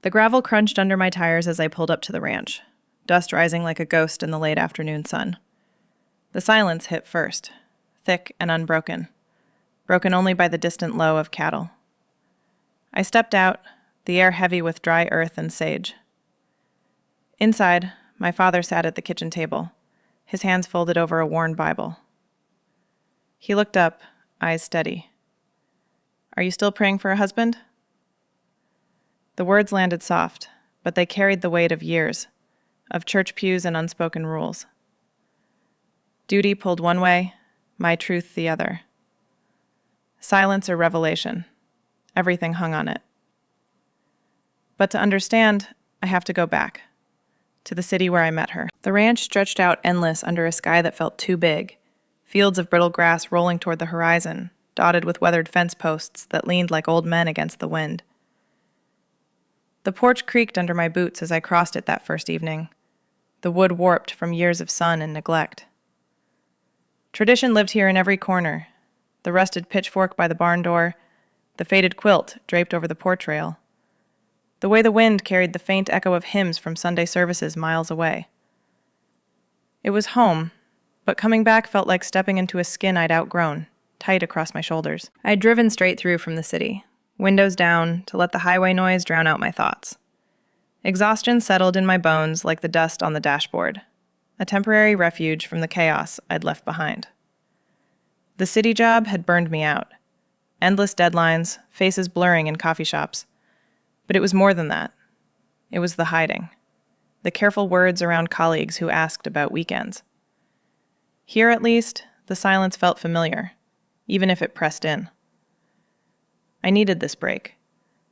The gravel crunched under my tires as I pulled up to the ranch, dust rising like a ghost in the late afternoon sun. The silence hit first, thick and unbroken, broken only by the distant low of cattle. I stepped out, the air heavy with dry earth and sage. Inside, my father sat at the kitchen table, his hands folded over a worn Bible. He looked up, eyes steady. "Are you still praying for a husband?" The words landed soft, but they carried the weight of years, of church pews and unspoken rules. Duty pulled one way, my truth the other. Silence or revelation, everything hung on it. But to understand, I have to go back, to the city where I met her. The ranch stretched out endless under a sky that felt too big, fields of brittle grass rolling toward the horizon, dotted with weathered fence posts that leaned like old men against the wind. The porch creaked under my boots as I crossed it that first evening, the wood warped from years of sun and neglect. Tradition lived here in every corner, the rusted pitchfork by the barn door, the faded quilt draped over the porch rail, the way the wind carried the faint echo of hymns from Sunday services miles away. It was home, but coming back felt like stepping into a skin I'd outgrown, tight across my shoulders. I'd driven straight through from the city, windows down, to let the highway noise drown out my thoughts. Exhaustion settled in my bones like the dust on the dashboard, a temporary refuge from the chaos I'd left behind. The city job had burned me out. Endless deadlines, faces blurring in coffee shops. But it was more than that. It was the hiding, the careful words around colleagues who asked about weekends. Here, at least, the silence felt familiar, even if it pressed in. I needed this break.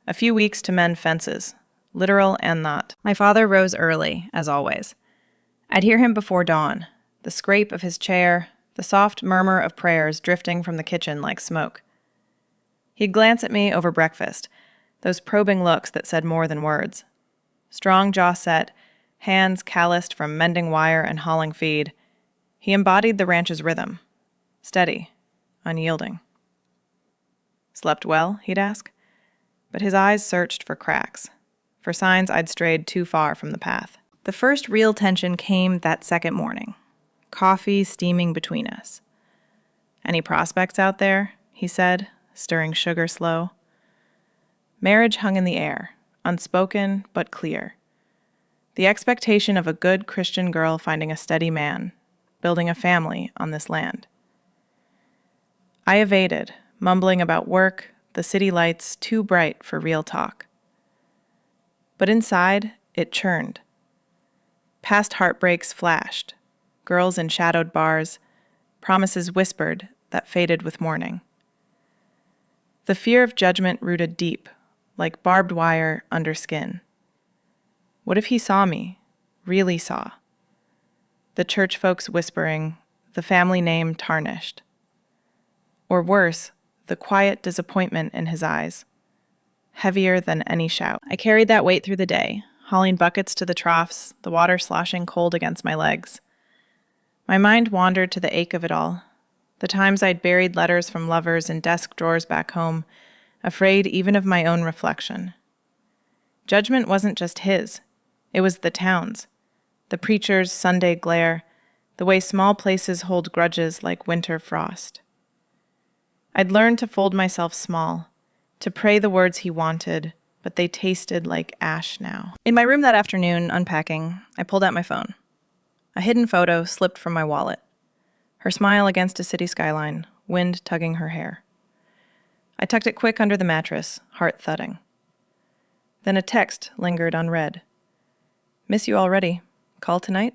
A few weeks to mend fences, literal and not. My father rose early, as always. I'd hear him before dawn, the scrape of his chair, the soft murmur of prayers drifting from the kitchen like smoke. He'd glance at me over breakfast, those probing looks that said more than words. Strong jaw set, hands calloused from mending wire and hauling feed, he embodied the ranch's rhythm, steady, unyielding. "Slept well?" he'd ask, but his eyes searched for cracks, for signs I'd strayed too far from the path. The first real tension came that second morning, coffee steaming between us. "Any prospects out there?" he said, stirring sugar slow. Marriage hung in the air, unspoken but clear. The expectation of a good Christian girl finding a steady man, building a family on this land. I evaded, mumbling about work, the city lights too bright for real talk. But inside, it churned. Past heartbreaks flashed, girls in shadowed bars, promises whispered that faded with morning. The fear of judgment rooted deep, like barbed wire under skin. What if he saw me, really saw? The church folks whispering, the family name tarnished. Or worse, the quiet disappointment in his eyes, heavier than any shout. I carried that weight through the day, hauling buckets to the troughs, the water sloshing cold against my legs. My mind wandered to the ache of it all, the times I'd buried letters from lovers in desk drawers back home, afraid even of my own reflection. Judgment wasn't just his, it was the town's, the preacher's Sunday glare, the way small places hold grudges like winter frost. I'd learned to fold myself small, to pray the words he wanted, but they tasted like ash now. In my room that afternoon, unpacking, I pulled out my phone. A hidden photo slipped from my wallet. Her smile against a city skyline, wind tugging her hair. I tucked it quick under the mattress, heart thudding. Then a text lingered unread. "Miss you already. Call tonight?"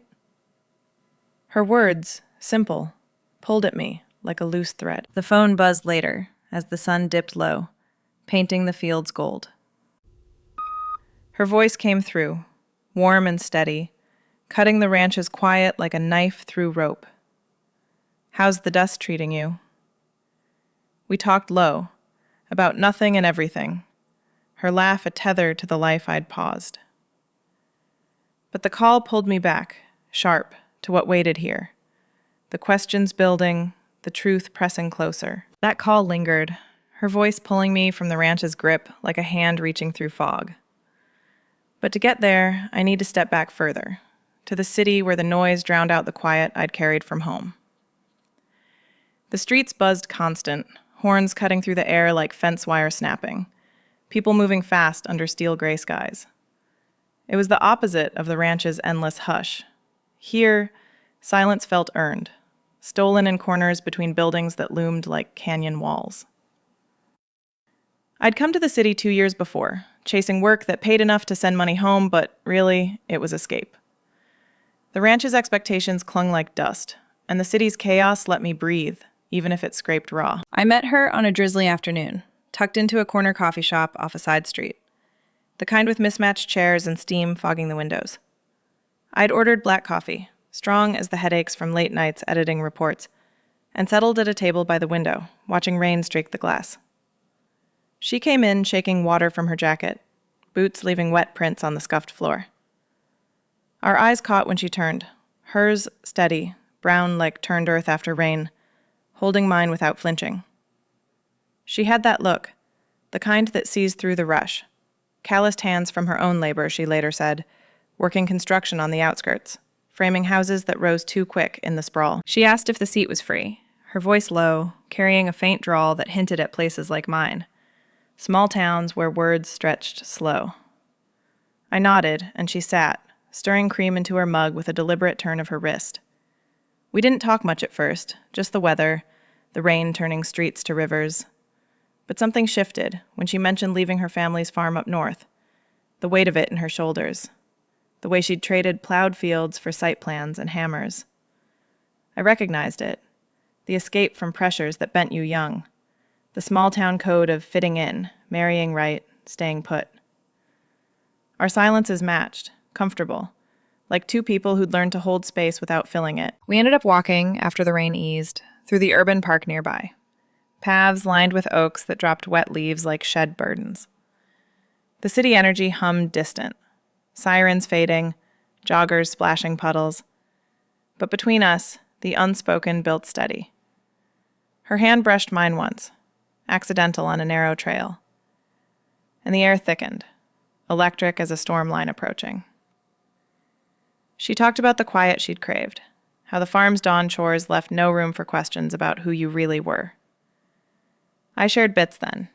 Her words, simple, pulled at me like a loose thread. The phone buzzed later as the sun dipped low, painting the fields gold. Her voice came through, warm and steady, cutting the ranch's quiet like a knife through rope. "How's the dust treating you?" We talked low, about nothing and everything, her laugh a tether to the life I'd paused. But the call pulled me back, sharp, to what waited here. The questions building, the truth pressing closer. That call lingered, her voice pulling me from the ranch's grip like a hand reaching through fog. But to get there, I need to step back further, to the city where the noise drowned out the quiet I'd carried from home. The streets buzzed constant, horns cutting through the air like fence wire snapping, people moving fast under steel gray skies. It was the opposite of the ranch's endless hush. Here, silence felt earned, stolen in corners between buildings that loomed like canyon walls. I'd come to the city 2 years before, chasing work that paid enough to send money home, but really, it was escape. The ranch's expectations clung like dust, and the city's chaos let me breathe, even if it scraped raw. I met her on a drizzly afternoon, tucked into a corner coffee shop off a side street, the kind with mismatched chairs and steam fogging the windows. I'd ordered black coffee, strong as the headaches from late nights editing reports, and settled at a table by the window, watching rain streak the glass. She came in shaking water from her jacket, boots leaving wet prints on the scuffed floor. Our eyes caught when she turned, hers steady, brown like turned earth after rain, holding mine without flinching. She had that look, the kind that sees through the rush. Calloused hands from her own labor, she later said, working construction on the outskirts, framing houses that rose too quick in the sprawl. She asked if the seat was free, her voice low, carrying a faint drawl that hinted at places like mine. Small towns where words stretched slow. I nodded, and she sat, stirring cream into her mug with a deliberate turn of her wrist. We didn't talk much at first, just the weather, the rain turning streets to rivers. But something shifted when she mentioned leaving her family's farm up north, the weight of it in her shoulders, the way she'd traded plowed fields for site plans and hammers. I recognized it, the escape from pressures that bent you young, the small-town code of fitting in, marrying right, staying put. Our silences matched, comfortable, like two people who'd learned to hold space without filling it. We ended up walking, after the rain eased, through the urban park nearby, paths lined with oaks that dropped wet leaves like shed burdens. The city energy hummed distant, sirens fading, joggers splashing puddles. But between us, the unspoken built steady. Her hand brushed mine once, accidental on a narrow trail. And the air thickened, electric as a storm line approaching. She talked about the quiet she'd craved, how the farm's dawn chores left no room for questions about who you really were. I shared bits then.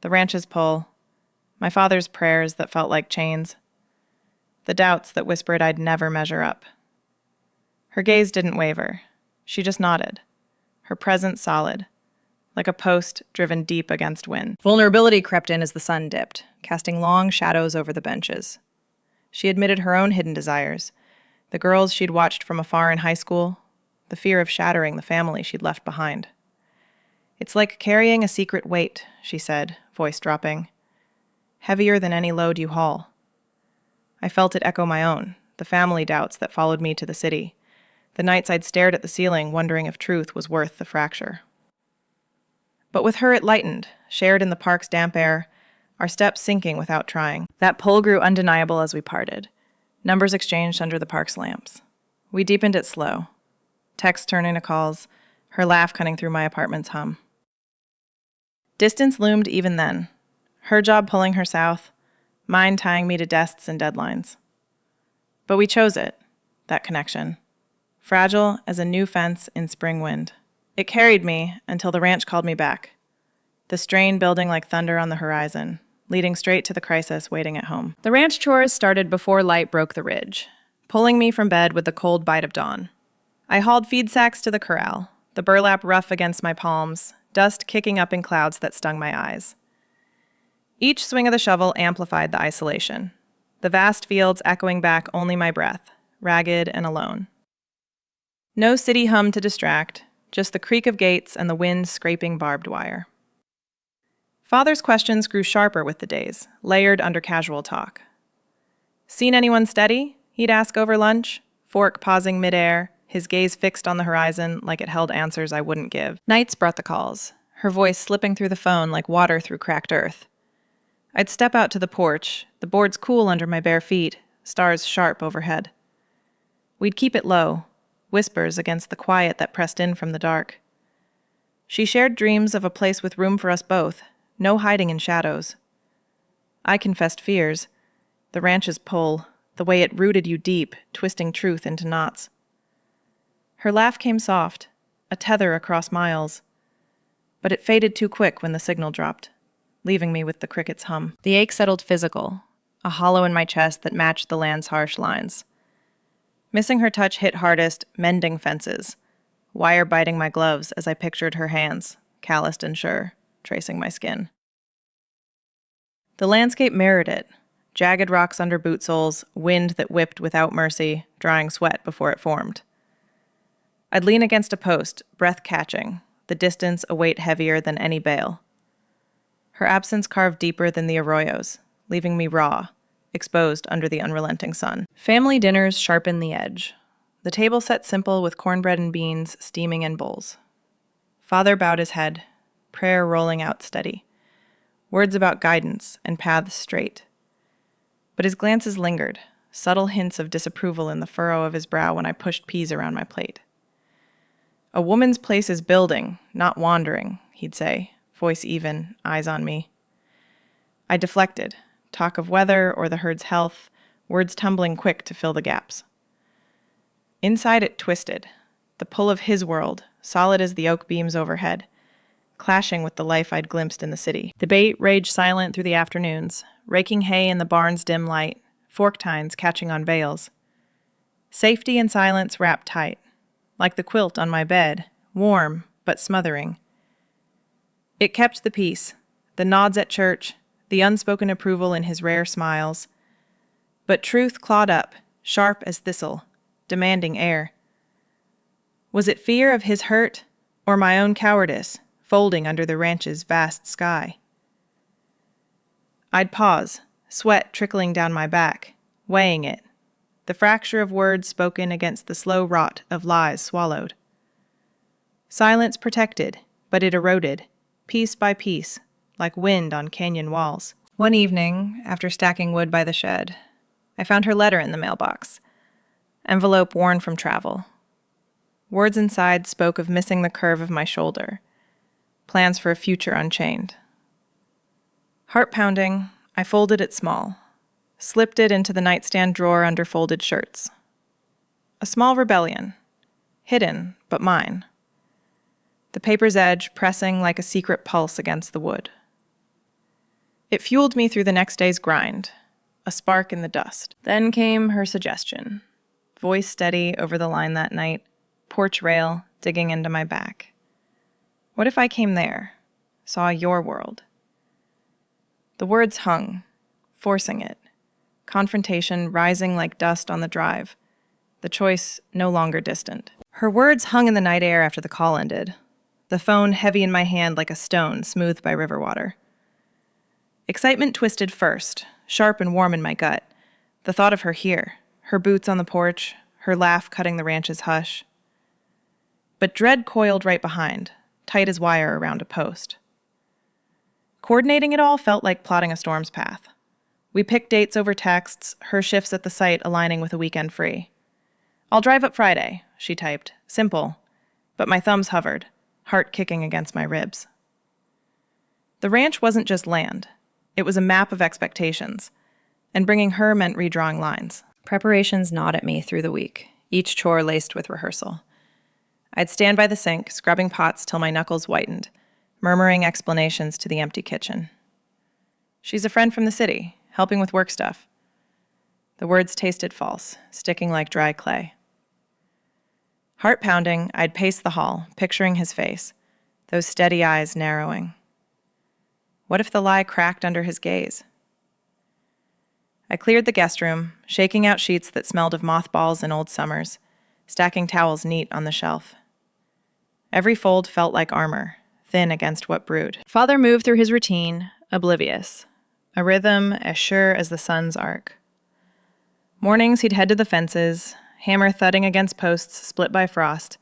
The ranch's pull, my father's prayers that felt like chains, the doubts that whispered I'd never measure up. Her gaze didn't waver. She just nodded, her presence solid, like a post driven deep against wind. Vulnerability crept in as the sun dipped, casting long shadows over the benches. She admitted her own hidden desires, the girls she'd watched from afar in high school, the fear of shattering the family she'd left behind. It's like carrying a secret weight, she said, voice dropping. Heavier than any load you haul. I felt it echo my own, the family doubts that followed me to the city, the nights I'd stared at the ceiling wondering if truth was worth the fracture. But with her it lightened, shared in the park's damp air, our steps sinking without trying. That pull grew undeniable as we parted. Numbers exchanged under the park's lamps. We deepened it slow. Texts turning to calls, her laugh cutting through my apartment's hum. Distance loomed even then. Her job pulling her south, mine tying me to desks and deadlines. But we chose it, that connection. Fragile as a new fence in spring wind. It carried me until the ranch called me back, the strain building like thunder on the horizon, leading straight to the crisis waiting at home. The ranch chores started before light broke the ridge, pulling me from bed with the cold bite of dawn. I hauled feed sacks to the corral, the burlap rough against my palms, dust kicking up in clouds that stung my eyes. Each swing of the shovel amplified the isolation, the vast fields echoing back only my breath, ragged and alone. No city hum to distract, just the creak of gates and the wind scraping barbed wire. Father's questions grew sharper with the days, layered under casual talk. Seen anyone steady? He'd ask over lunch, fork pausing midair, his gaze fixed on the horizon like it held answers I wouldn't give. Nights brought the calls, her voice slipping through the phone like water through cracked earth. I'd step out to the porch, the boards cool under my bare feet, stars sharp overhead. We'd keep it low, whispers against the quiet that pressed in from the dark. She shared dreams of a place with room for us both, no hiding in shadows. I confessed fears, The ranch's pull, the way it rooted you deep, twisting truth into knots. Her laugh came soft, a tether across miles, but it faded too quick when the signal dropped, leaving me with the cricket's hum. The ache settled physical, a hollow in my chest that matched the land's harsh lines. Missing her touch hit hardest, mending fences, wire biting my gloves as I pictured her hands, calloused and sure, tracing my skin. The landscape mirrored it, jagged rocks under boot soles, wind that whipped without mercy, drying sweat before it formed. I'd lean against a post, breath catching, the distance a weight heavier than any bale. Her absence carved deeper than the arroyos, leaving me raw, exposed under the unrelenting sun. Family dinners sharpened the edge. The table set simple with cornbread and beans steaming in bowls. Father bowed his head, prayer rolling out steady. Words about guidance and paths straight. But his glances lingered, subtle hints of disapproval in the furrow of his brow when I pushed peas around my plate. A woman's place is building, not wandering, he'd say, voice even, eyes on me. I deflected, talk of weather or the herd's health, words tumbling quick to fill the gaps. Inside it twisted, the pull of his world, solid as the oak beams overhead, clashing with the life I'd glimpsed in the city. Debate raged silent through the afternoons, raking hay in the barn's dim light, fork tines catching on veils. Safety and silence wrapped tight, like the quilt on my bed, warm but smothering. It kept the peace, the nods at church, the unspoken approval in his rare smiles. But truth clawed up, sharp as thistle, demanding air. Was it fear of his hurt, or my own cowardice, folding under the ranch's vast sky? I'd pause, sweat trickling down my back, weighing it, the fracture of words spoken against the slow rot of lies swallowed. Silence protected, but it eroded, piece by piece, like wind on canyon walls. One evening, after stacking wood by the shed, I found her letter in the mailbox, envelope worn from travel. Words inside spoke of missing the curve of my shoulder, plans for a future unchained. Heart-pounding, I folded it small, slipped it into the nightstand drawer under folded shirts. A small rebellion, hidden but mine. The paper's edge pressing like a secret pulse against the wood. It fueled me through the next day's grind, a spark in the dust. Then came her suggestion, voice steady over the line that night, porch rail digging into my back. What if I came there, saw your world? The words hung, forcing it, confrontation rising like dust on the drive, the choice no longer distant. Her words hung in the night air after the call ended, the phone heavy in my hand like a stone smoothed by river water. Excitement twisted first, sharp and warm in my gut, the thought of her here, her boots on the porch, her laugh cutting the ranch's hush. But dread coiled right behind, tight as wire around a post. Coordinating it all felt like plotting a storm's path. We picked dates over texts, her shifts at the site aligning with a weekend free. "I'll drive up Friday," she typed, simple, but my thumbs hovered, heart kicking against my ribs. The ranch wasn't just land. It was a map of expectations, and bringing her meant redrawing lines. Preparations gnawed at me through the week, each chore laced with rehearsal. I'd stand by the sink, scrubbing pots till my knuckles whitened, murmuring explanations to the empty kitchen. "She's a friend from the city, helping with work stuff." The words tasted false, sticking like dry clay. Heart pounding, I'd pace the hall, picturing his face, those steady eyes narrowing. What if the lie cracked under his gaze? I cleared the guest room, shaking out sheets that smelled of mothballs and old summers, stacking towels neat on the shelf. Every fold felt like armor, thin against what brewed. Father moved through his routine, oblivious, a rhythm as sure as the sun's arc. Mornings he'd head to the fences, hammer thudding against posts split by frost,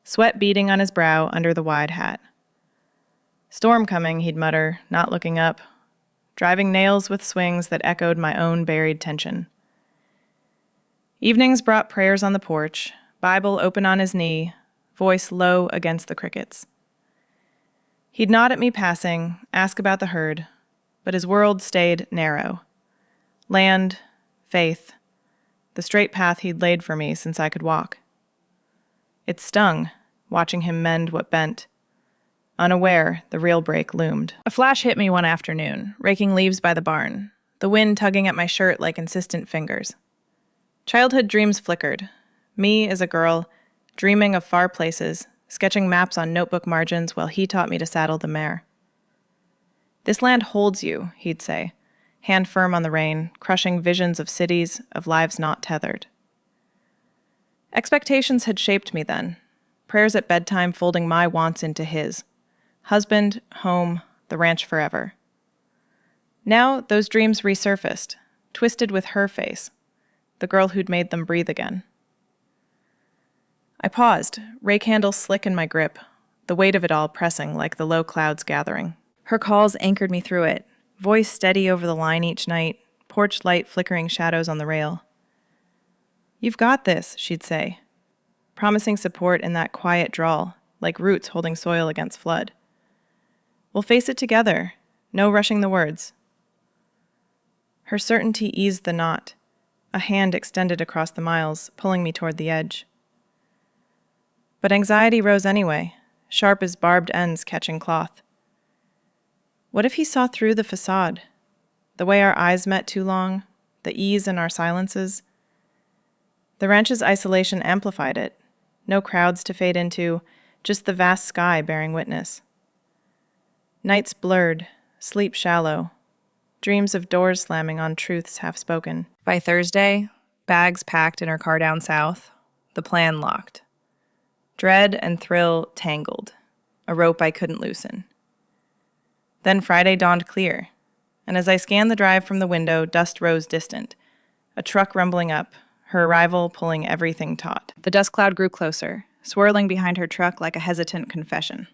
sweat beading on his brow under the wide hat. "Storm coming," he'd mutter, not looking up, driving nails with swings that echoed my own buried tension. Evenings brought prayers on the porch, Bible open on his knee, voice low against the crickets. He'd nod at me passing, ask about the herd, but his world stayed narrow. Land, faith, the straight path he'd laid for me since I could walk. It stung, watching him mend what bent. Unaware, the real break loomed. A flash hit me one afternoon, raking leaves by the barn, the wind tugging at my shirt like insistent fingers. Childhood dreams flickered. Me as a girl, dreaming of far places, sketching maps on notebook margins while he taught me to saddle the mare. This land holds you, he'd say, hand firm on the rein, crushing visions of cities, of lives not tethered. Expectations had shaped me then, prayers at bedtime folding my wants into his. Husband, home, the ranch forever. Now those dreams resurfaced, twisted with her face, the girl who'd made them breathe again. I paused, rake handle slick in my grip, the weight of it all pressing like the low clouds gathering. Her calls anchored me through it, voice steady over the line each night, porch light flickering shadows on the rail. "You've got this," she'd say, promising support in that quiet drawl, like roots holding soil against flood. "We'll face it together, no rushing the words." Her certainty eased the knot, a hand extended across the miles, pulling me toward the edge. But anxiety rose anyway, sharp as barbed ends catching cloth. What if he saw through the facade? The way our eyes met too long, the ease in our silences? The ranch's isolation amplified it. No crowds to fade into, just the vast sky bearing witness. Nights blurred, sleep shallow, dreams of doors slamming on truths half-spoken. By Thursday, bags packed in her car down south, the plan locked. Dread and thrill tangled, a rope I couldn't loosen. Then Friday dawned clear, and as I scanned the drive from the window, dust rose distant, a truck rumbling up, her arrival pulling everything taut. The dust cloud grew closer, swirling behind her truck like a hesitant confession.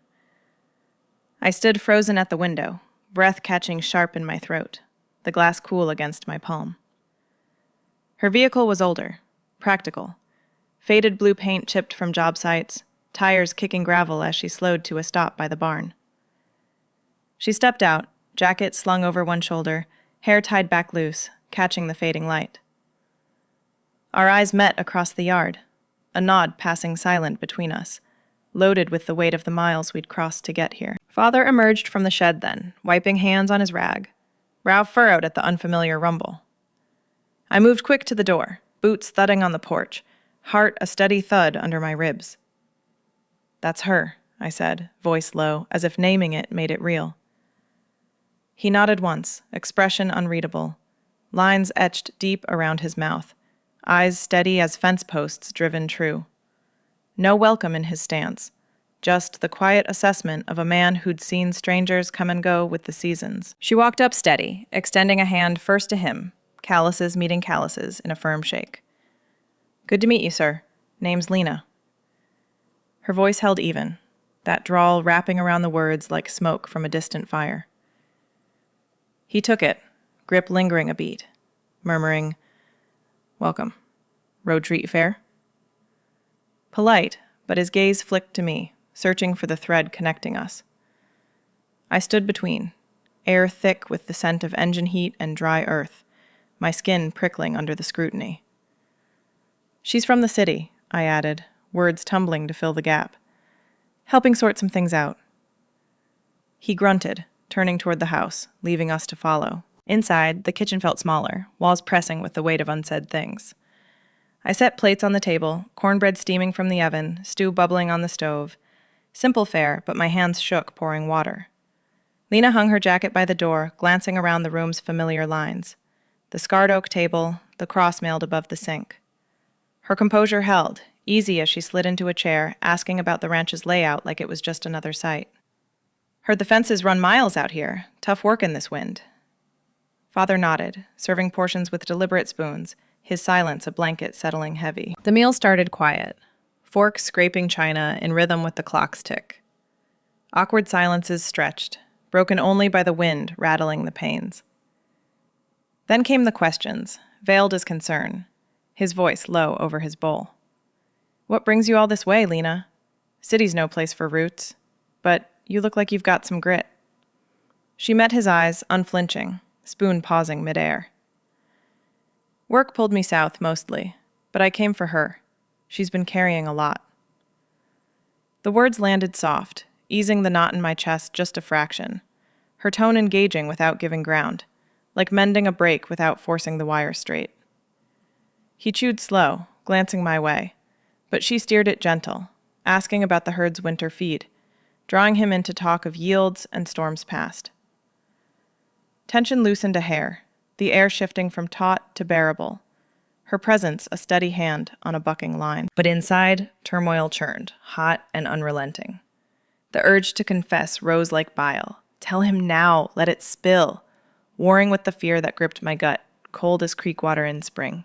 I stood frozen at the window, breath catching sharp in my throat, the glass cool against my palm. Her vehicle was older, practical, faded blue paint chipped from job sites, tires kicking gravel as she slowed to a stop by the barn. She stepped out, jacket slung over one shoulder, hair tied back loose, catching the fading light. Our eyes met across the yard, a nod passing silent between us, loaded with the weight of the miles we'd crossed to get here. Father emerged from the shed then, wiping hands on his rag, brow furrowed at the unfamiliar rumble. I moved quick to the door, boots thudding on the porch, heart a steady thud under my ribs. "That's her," I said, voice low, as if naming it made it real. He nodded once, expression unreadable, lines etched deep around his mouth, eyes steady as fence posts driven true. No welcome in his stance, just the quiet assessment of a man who'd seen strangers come and go with the seasons. She walked up steady, extending a hand first to him, calluses meeting calluses in a firm shake. "Good to meet you, sir. Name's Lena." Her voice held even, that drawl wrapping around the words like smoke from a distant fire. He took it, grip lingering a beat, murmuring, "Welcome. Road treat fair?" Polite, but his gaze flicked to me, searching for the thread connecting us. I stood between, air thick with the scent of engine heat and dry earth, my skin prickling under the scrutiny. "She's from the city," I added, words tumbling to fill the gap. "Helping sort some things out." He grunted, turning toward the house, leaving us to follow. Inside, the kitchen felt smaller, walls pressing with the weight of unsaid things. I set plates on the table, cornbread steaming from the oven, stew bubbling on the stove. Simple fare, but my hands shook pouring water. Lena hung her jacket by the door, glancing around the room's familiar lines. The scarred oak table, the cross nailed above the sink. Her composure held, easy as she slid into a chair, asking about the ranch's layout like it was just another site. "Heard the fences run miles out here. Tough work in this wind." Father nodded, serving portions with deliberate spoons, his silence a blanket settling heavy. The meal started quiet, forks scraping china in rhythm with the clock's tick. Awkward silences stretched, broken only by the wind rattling the panes. Then came the questions, veiled as concern, his voice low over his bowl. "What brings you all this way, Lena? City's no place for roots, but you look like you've got some grit." She met his eyes, unflinching, spoon pausing midair. Work pulled me south mostly, but I came for her. She's been carrying a lot. The words landed soft, easing the knot in my chest just a fraction, her tone engaging without giving ground, like mending a break without forcing the wire straight. He chewed slow, glancing my way, but she steered it gentle, asking about the herd's winter feed, drawing him into talk of yields and storms past. Tension loosened a hair, the air shifting from taut to bearable, her presence a steady hand on a bucking line. But inside, turmoil churned, hot and unrelenting. The urge to confess rose like bile. Tell him now, let it spill, warring with the fear that gripped my gut, cold as creek water in spring.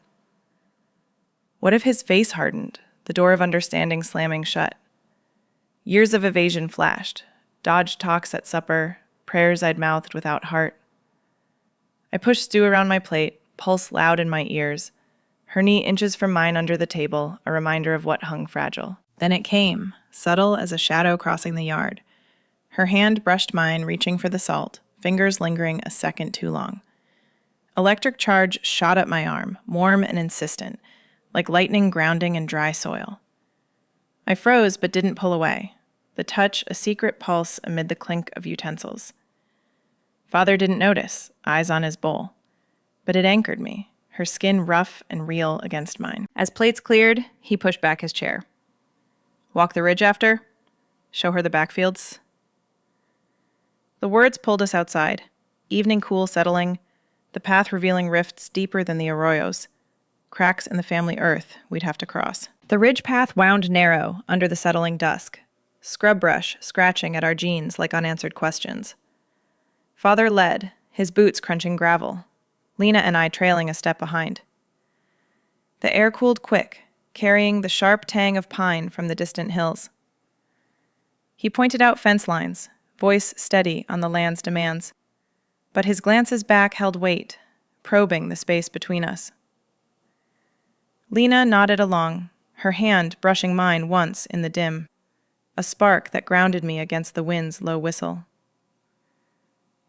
What if his face hardened, the door of understanding slamming shut? Years of evasion flashed, dodged talks at supper, prayers I'd mouthed without heart. I pushed stew around my plate, pulse loud in my ears, her knee inches from mine under the table, a reminder of what hung fragile. Then it came, subtle as a shadow crossing the yard. Her hand brushed mine, reaching for the salt, fingers lingering a second too long. Electric charge shot up my arm, warm and insistent, like lightning grounding in dry soil. I froze but didn't pull away, the touch a secret pulse amid the clink of utensils. Father didn't notice, eyes on his bowl, but it anchored me, her skin rough and real against mine. As plates cleared, he pushed back his chair. Walk the ridge after? Show her the backfields? The words pulled us outside, evening cool settling, the path revealing rifts deeper than the arroyos, cracks in the family earth we'd have to cross. The ridge path wound narrow under the settling dusk, scrub brush scratching at our jeans like unanswered questions. Father led, his boots crunching gravel, Lena and I trailing a step behind. The air cooled quick, carrying the sharp tang of pine from the distant hills. He pointed out fence lines, voice steady on the land's demands, but his glances back held weight, probing the space between us. Lena nodded along, her hand brushing mine once in the dim, a spark that grounded me against the wind's low whistle.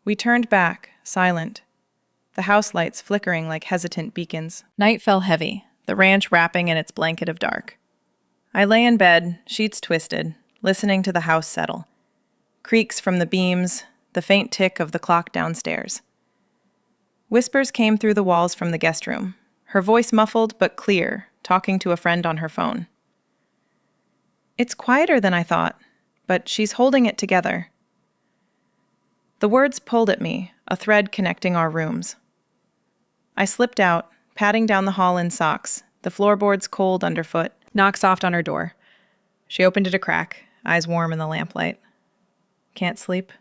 We turned back, silent, the house lights flickering like hesitant beacons. Night fell heavy, the ranch wrapping in its blanket of dark. I lay in bed, sheets twisted, listening to the house settle. Creaks from the beams, the faint tick of the clock downstairs. Whispers came through the walls from the guest room, her voice muffled but clear, talking to a friend on her phone. It's quieter than I thought, but she's holding it together. The words pulled at me, a thread connecting our rooms. I slipped out, padding down the hall in socks, the floorboards cold underfoot, knock soft on her door. She opened it a crack, eyes warm in the lamplight. Can't sleep?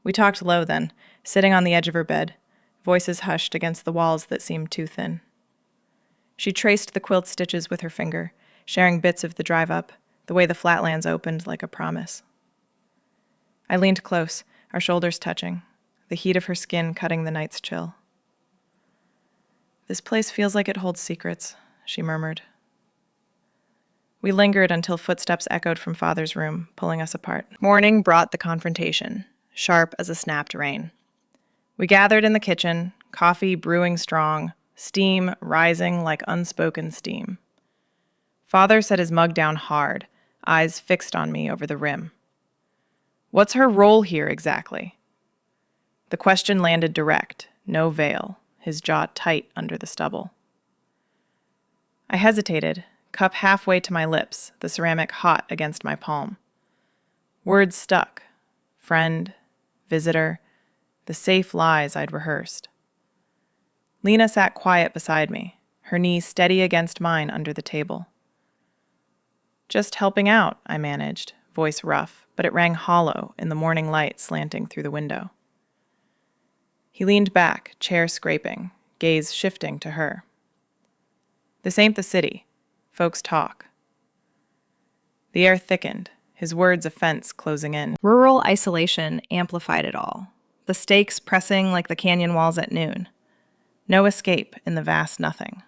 We talked low then, sitting on the edge of her bed, voices hushed against the walls that seemed too thin. She traced the quilt stitches with her finger, sharing bits of the drive-up, the way the flatlands opened like a promise. I leaned close, our shoulders touching, the heat of her skin cutting the night's chill. This place feels like it holds secrets, she murmured. We lingered until footsteps echoed from Father's room, pulling us apart. Morning brought the confrontation, sharp as a snapped rein. We gathered in the kitchen, coffee brewing strong, steam rising like unspoken steam. Father set his mug down hard, eyes fixed on me over the rim. What's her role here exactly? The question landed direct, no veil, his jaw tight under the stubble. I hesitated, cup halfway to my lips, the ceramic hot against my palm. Words stuck. Friend, visitor, the safe lies I'd rehearsed. Lena sat quiet beside me, her knees steady against mine under the table. Just helping out, I managed, voice rough, but it rang hollow in the morning light slanting through the window. He leaned back, chair scraping, gaze shifting to her. This ain't the city. Folks talk. The air thickened, his words a fence closing in. Rural isolation amplified it all, the stakes pressing like the canyon walls at noon. No escape in the vast nothing.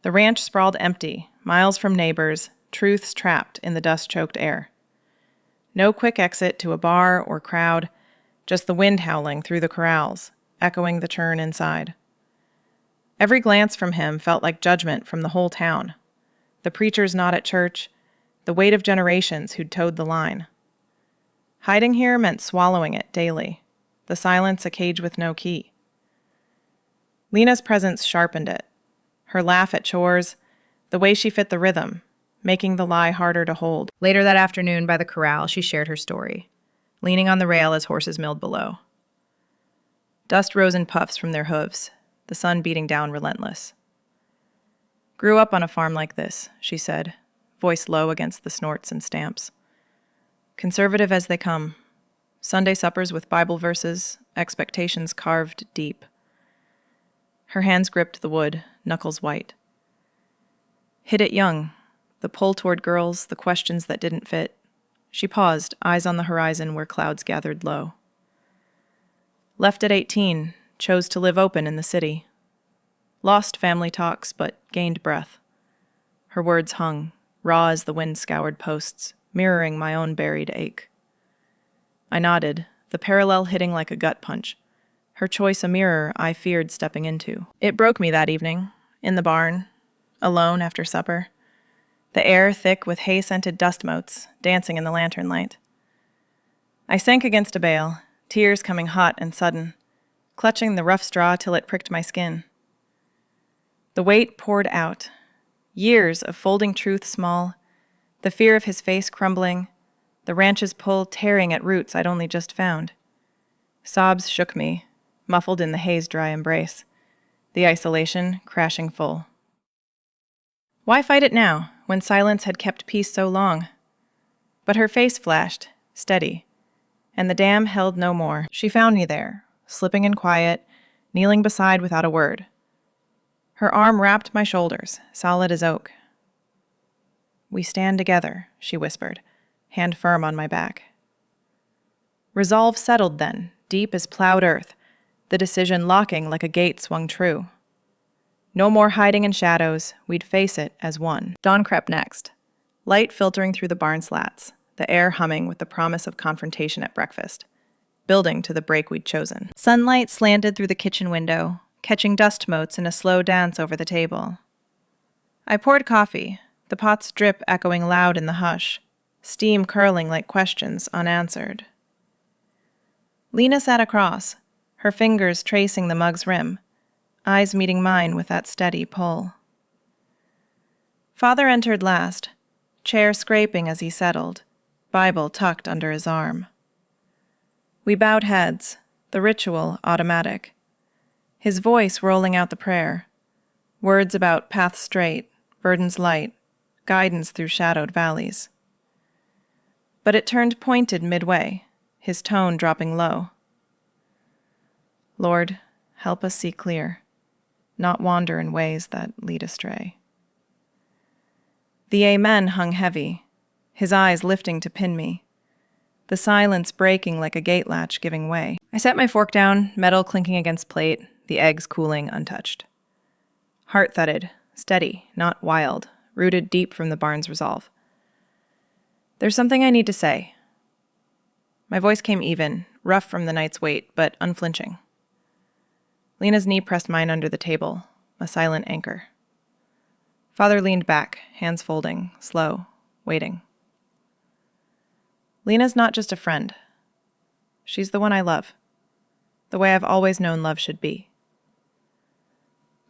The ranch sprawled empty, miles from neighbors, truths trapped in the dust-choked air. No quick exit to a bar or crowd, just the wind howling through the corrals, echoing the churn inside. Every glance from him felt like judgment from the whole town. The preachers not at church, the weight of generations who'd towed the line. Hiding here meant swallowing it daily, the silence a cage with no key. Lena's presence sharpened it. Her laugh at chores, the way she fit the rhythm, making the lie harder to hold. Later that afternoon by the corral, she shared her story, leaning on the rail as horses milled below. Dust rose in puffs from their hooves, the sun beating down relentless. Grew up on a farm like this, she said, voice low against the snorts and stamps. Conservative as they come. Sunday suppers with Bible verses, expectations carved deep. Her hands gripped the wood, knuckles white. Hit it young, the pull toward girls, the questions that didn't fit. She paused, eyes on the horizon where clouds gathered low. Left at 18, chose to live open in the city. Lost family talks, but gained breath. Her words hung, raw as the wind scoured posts, mirroring my own buried ache. I nodded, the parallel hitting like a gut punch. Her choice a mirror I feared stepping into. It broke me that evening, in the barn, alone after supper. The air thick with hay-scented dust motes, dancing in the lantern light. I sank against a bale, tears coming hot and sudden, clutching the rough straw till it pricked my skin. The weight poured out. Years of folding truth small, the fear of his face crumbling, the ranch's pull tearing at roots I'd only just found. Sobs shook me, muffled in the hay's dry embrace, the isolation crashing full. Why fight it now, when silence had kept peace so long? But her face flashed, steady, and the dam held no more. She found me there, slipping in quiet, kneeling beside without a word. Her arm wrapped my shoulders, solid as oak. "We stand together," she whispered, hand firm on my back. Resolve settled then, deep as plowed earth, the decision locking like a gate swung true. No more hiding in shadows, we'd face it as one. Dawn crept next, light filtering through the barn slats, the air humming with the promise of confrontation at breakfast, building to the break we'd chosen. Sunlight slanted through the kitchen window, catching dust motes in a slow dance over the table. I poured coffee, the pot's drip echoing loud in the hush, steam curling like questions unanswered. Lena sat across, her fingers tracing the mug's rim, eyes meeting mine with that steady pull. Father entered last, chair scraping as he settled, Bible tucked under his arm. We bowed heads, the ritual automatic. His voice rolling out the prayer, words about paths straight, burdens light, guidance through shadowed valleys. But it turned pointed midway, his tone dropping low. Lord, help us see clear, not wander in ways that lead astray. The amen hung heavy, his eyes lifting to pin me, the silence breaking like a gate latch giving way. I set my fork down, metal clinking against plate, the eggs cooling untouched. Heart thudded, steady, not wild, rooted deep from the barn's resolve. There's something I need to say. My voice came even, rough from the night's weight, but unflinching. Lena's knee pressed mine under the table, a silent anchor. Father leaned back, hands folding, slow, waiting. Lena's not just a friend. She's the one I love, the way I've always known love should be.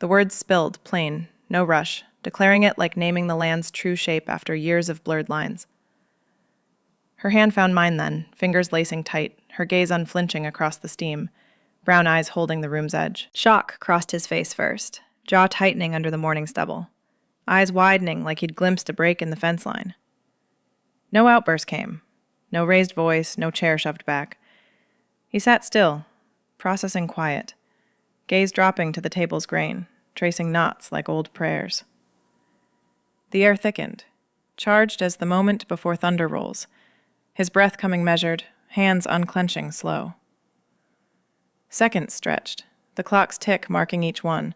The words spilled, plain, no rush, declaring it like naming the land's true shape after years of blurred lines. Her hand found mine then, fingers lacing tight, her gaze unflinching across the steam, brown eyes holding the room's edge. Shock crossed his face first, jaw tightening under the morning stubble, eyes widening like he'd glimpsed a break in the fence line. No outburst came, no raised voice, no chair shoved back. He sat still, processing quiet, gaze dropping to the table's grain, tracing knots like old prayers. The air thickened, charged as the moment before thunder rolls, his breath coming measured, hands unclenching slow. Seconds stretched, the clock's tick marking each one,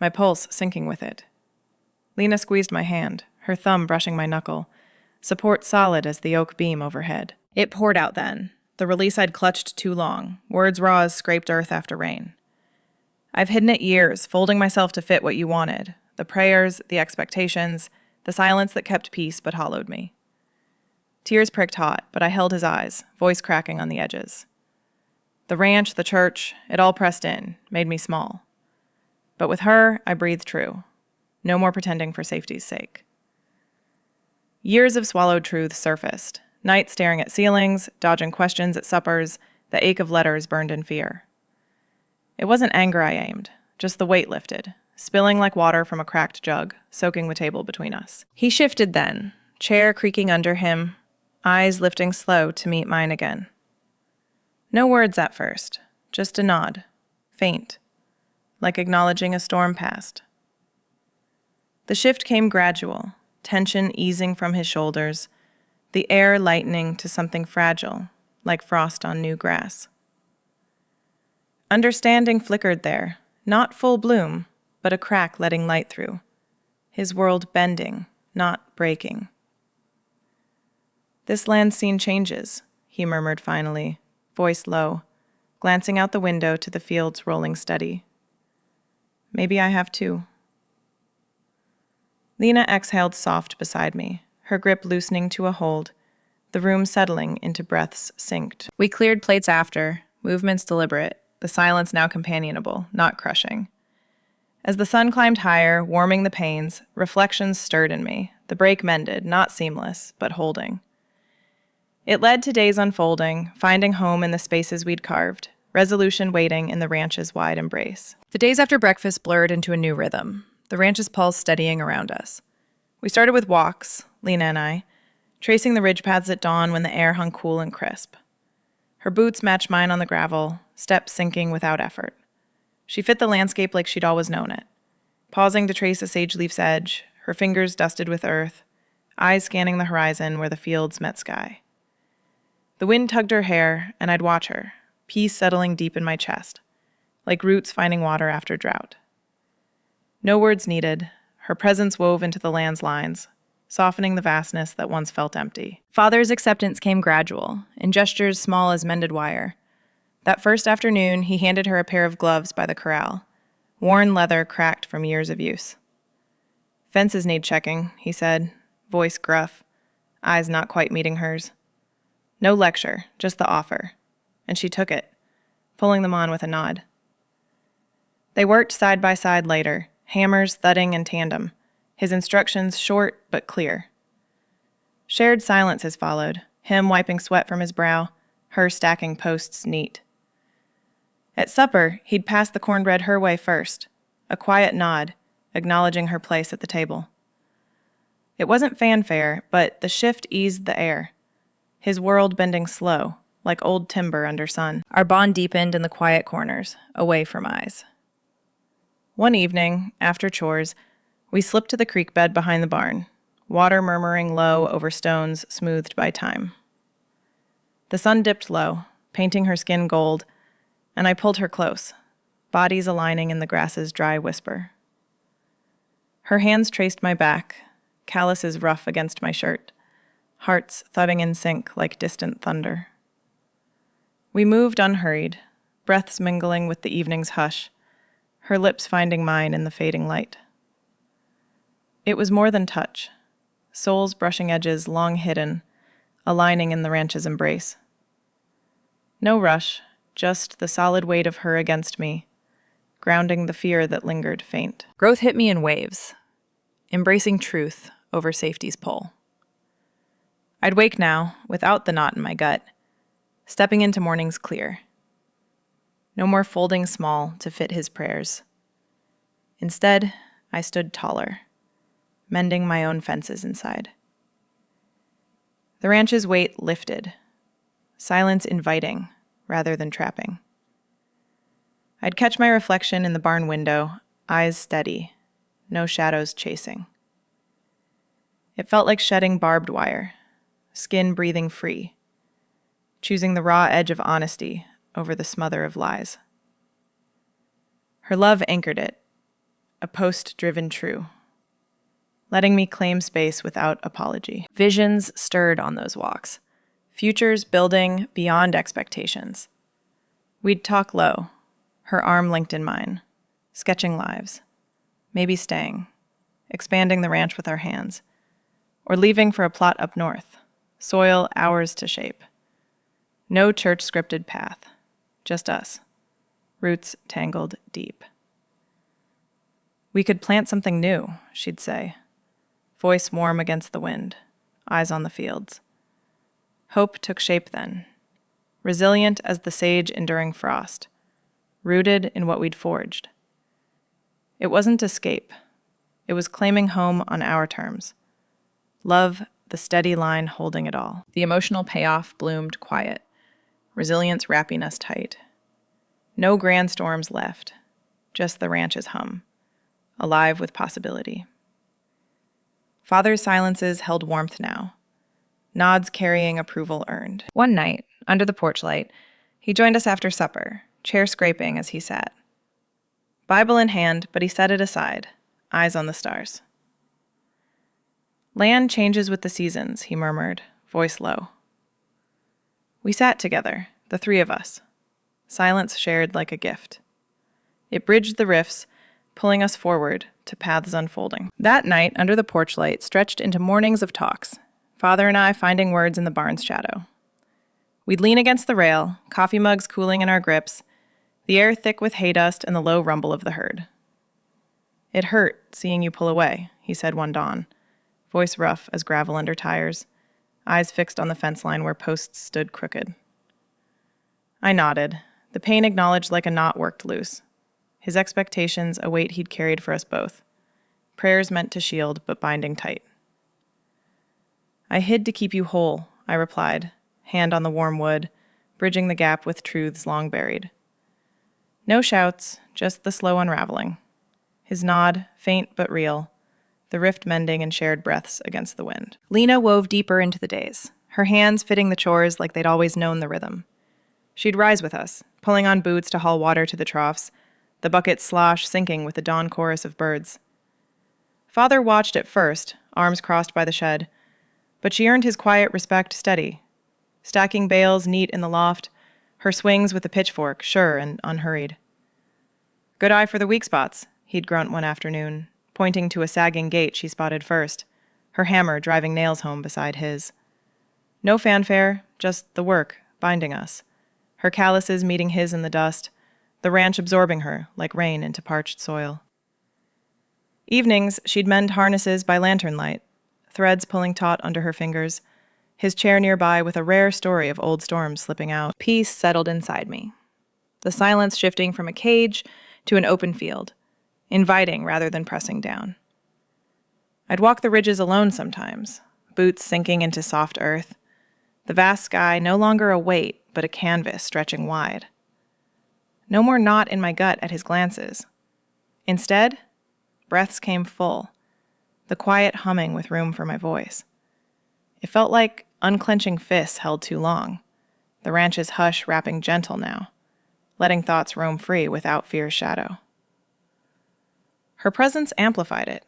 my pulse syncing with it. Lena squeezed my hand, her thumb brushing my knuckle, support solid as the oak beam overhead. It poured out then, the release I'd clutched too long, words raw as scraped earth after rain. I've hidden it years, folding myself to fit what you wanted. The prayers, the expectations, the silence that kept peace but hollowed me. Tears pricked hot, but I held his eyes, voice cracking on the edges. The ranch, the church, it all pressed in, made me small. But with her, I breathed true. No more pretending for safety's sake. Years of swallowed truths surfaced, nights staring at ceilings, dodging questions at suppers, the ache of letters burned in fear. It wasn't anger I aimed, just the weight lifted, spilling like water from a cracked jug, soaking the table between us. He shifted then, chair creaking under him, eyes lifting slow to meet mine again. No words at first, just a nod, faint, like acknowledging a storm past. The shift came gradual, tension easing from his shoulders, the air lightening to something fragile, like frost on new grass. Understanding flickered there, not full bloom, but a crack letting light through. His world bending, not breaking. "This land's seen changes," he murmured finally, voice low, glancing out the window to the fields rolling steady. "Maybe I have too." Lena exhaled soft beside me, her grip loosening to a hold, the room settling into breaths synced. We cleared plates after, movements deliberate, the silence now companionable, not crushing. As the sun climbed higher, warming the panes, reflections stirred in me, the break mended, not seamless, but holding. It led to days unfolding, finding home in the spaces we'd carved, resolution waiting in the ranch's wide embrace. The days after breakfast blurred into a new rhythm, the ranch's pulse steadying around us. We started with walks, Lena and I, tracing the ridge paths at dawn when the air hung cool and crisp. Her boots matched mine on the gravel, steps sinking without effort. She fit the landscape like she'd always known it, pausing to trace a sage leaf's edge, her fingers dusted with earth, eyes scanning the horizon where the fields met sky. The wind tugged her hair, and I'd watch her, peace settling deep in my chest, like roots finding water after drought. No words needed, her presence wove into the land's lines, softening the vastness that once felt empty. Father's acceptance came gradual, in gestures small as mended wire. That first afternoon, he handed her a pair of gloves by the corral, worn leather cracked from years of use. "Fences need checking," he said, voice gruff, eyes not quite meeting hers. No lecture, just the offer, and she took it, pulling them on with a nod. They worked side by side later, hammers thudding in tandem, his instructions short but clear. Shared silences followed, him wiping sweat from his brow, her stacking posts neat. At supper, he'd pass the cornbread her way first, a quiet nod, acknowledging her place at the table. It wasn't fanfare, but the shift eased the air, his world bending slow, like old timber under sun. Our bond deepened in the quiet corners, away from eyes. One evening, after chores, we slipped to the creek bed behind the barn, water murmuring low over stones smoothed by time. The sun dipped low, painting her skin gold, and I pulled her close, bodies aligning in the grass's dry whisper. Her hands traced my back, calluses rough against my shirt, hearts thudding in sync like distant thunder. We moved unhurried, breaths mingling with the evening's hush, her lips finding mine in the fading light. It was more than touch, souls brushing edges long hidden, aligning in the ranch's embrace. No rush, just the solid weight of her against me, grounding the fear that lingered faint. Growth hit me in waves, embracing truth over safety's pull. I'd wake now, without the knot in my gut, stepping into mornings clear. No more folding small to fit his prayers. Instead, I stood taller, mending my own fences inside. The ranch's weight lifted, silence inviting rather than trapping. I'd catch my reflection in the barn window, eyes steady, no shadows chasing. It felt like shedding barbed wire, skin breathing free, choosing the raw edge of honesty over the smother of lies. Her love anchored it, a post-driven true, letting me claim space without apology. Visions stirred on those walks, futures building beyond expectations. We'd talk low, her arm linked in mine, sketching lives, maybe staying, expanding the ranch with our hands, or leaving for a plot up north, soil ours to shape. No church-scripted path, just us, roots tangled deep. We could plant something new, she'd say, voice warm against the wind, eyes on the fields. Hope took shape then, resilient as the sage enduring frost, rooted in what we'd forged. It wasn't escape. It was claiming home on our terms. Love, the steady line holding it all. The emotional payoff bloomed quiet, resilience wrapping us tight. No grand storms left, just the ranch's hum, alive with possibility. Father's silences held warmth now, nods carrying approval earned. One night, under the porch light, he joined us after supper, chair scraping as he sat. Bible in hand, but he set it aside, eyes on the stars. Land changes with the seasons, he murmured, voice low. We sat together, the three of us, silence shared like a gift. It bridged the rifts, pulling us forward to paths unfolding. That night, under the porch light, stretched into mornings of talks, Father and I finding words in the barn's shadow. We'd lean against the rail, coffee mugs cooling in our grips, the air thick with hay dust and the low rumble of the herd. It hurt seeing you pull away, he said one dawn, voice rough as gravel under tires, eyes fixed on the fence line where posts stood crooked. I nodded, the pain acknowledged like a knot worked loose. His expectations a weight he'd carried for us both. Prayers meant to shield, but binding tight. I hid to keep you whole, I replied, hand on the warm wood, bridging the gap with truths long buried. No shouts, just the slow unraveling. His nod, faint but real, the rift mending and shared breaths against the wind. Lena wove deeper into the days, her hands fitting the chores like they'd always known the rhythm. She'd rise with us, pulling on boots to haul water to the troughs, the bucket slosh sinking with the dawn chorus of birds. Father watched at first, arms crossed by the shed, but she earned his quiet respect steady, stacking bales neat in the loft, her swings with the pitchfork sure and unhurried. Good eye for the weak spots, he'd grunt one afternoon, pointing to a sagging gate she spotted first, her hammer driving nails home beside his. No fanfare, just the work, binding us, her calluses meeting his in the dust, the ranch absorbing her like rain into parched soil. Evenings, she'd mend harnesses by lantern light, threads pulling taut under her fingers, his chair nearby with a rare story of old storms slipping out. Peace settled inside me, the silence shifting from a cage to an open field, inviting rather than pressing down. I'd walk the ridges alone sometimes, boots sinking into soft earth, the vast sky no longer a weight, but a canvas stretching wide. No more knot in my gut at his glances. Instead, breaths came full, the quiet humming with room for my voice. It felt like unclenching fists held too long, the ranch's hush wrapping gentle now, letting thoughts roam free without fear's shadow. Her presence amplified it.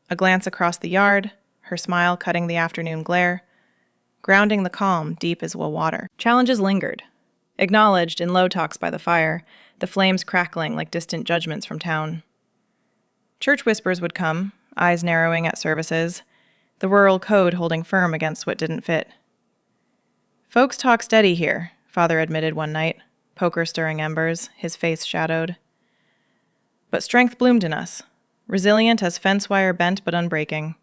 A glance across the yard, her smile cutting the afternoon glare, grounding the calm deep as well water. Challenges lingered, acknowledged in low talks by the fire, the flames crackling like distant judgments from town. Church whispers would come, eyes narrowing at services, the rural code holding firm against what didn't fit. Folks talk steady here, Father admitted one night, poker stirring embers, his face shadowed. But strength bloomed in us, resilient as fence wire bent but unbreaking.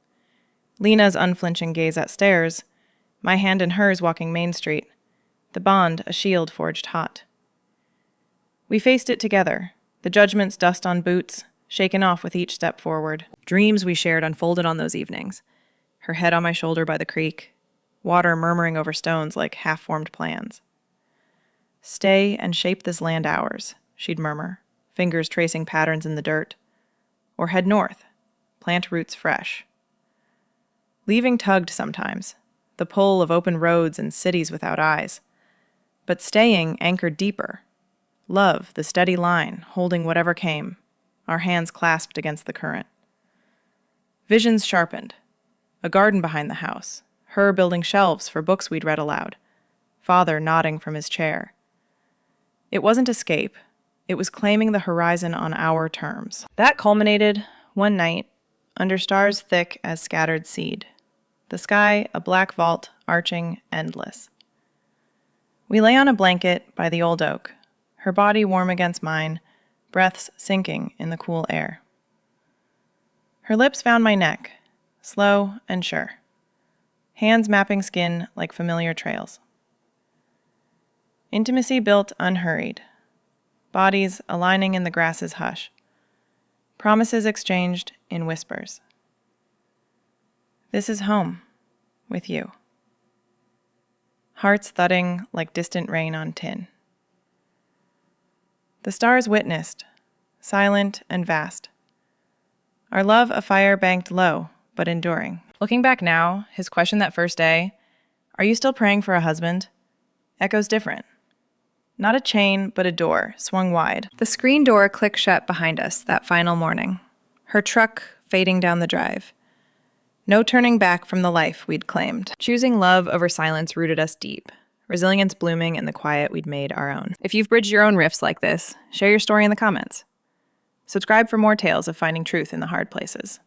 Lena's unflinching gaze at stairs, my hand in hers walking Main Street, the bond a shield forged hot. We faced it together, the judgment's dust on boots, shaken off with each step forward. Dreams we shared unfolded on those evenings, her head on my shoulder by the creek, water murmuring over stones like half-formed plans. Stay and shape this land ours, she'd murmur, fingers tracing patterns in the dirt. Or head north, plant roots fresh. Leaving tugged sometimes, the pull of open roads and cities without eyes. But staying anchored deeper. Love, the steady line, holding whatever came, our hands clasped against the current. Visions sharpened. A garden behind the house, her building shelves for books we'd read aloud, Father nodding from his chair. It wasn't escape. It was claiming the horizon on our terms. That culminated one night under stars thick as scattered seed. The sky, a black vault, arching, endless. We lay on a blanket by the old oak, her body warm against mine, breaths sinking in the cool air. Her lips found my neck, slow and sure, hands mapping skin like familiar trails. Intimacy built unhurried, bodies aligning in the grass's hush, promises exchanged in whispers. This is home, with you. Hearts thudding like distant rain on tin. The stars witnessed, silent and vast. Our love a fire banked low, but enduring. Looking back now, his question that first day, "Are you still praying for a husband?" echoes different. Not a chain, but a door, swung wide. The screen door clicked shut behind us that final morning. Her truck fading down the drive. No turning back from the life we'd claimed. Choosing love over silence rooted us deep. Resilience blooming in the quiet we'd made our own. If you've bridged your own rifts like this, share your story in the comments. Subscribe for more tales of finding truth in the hard places.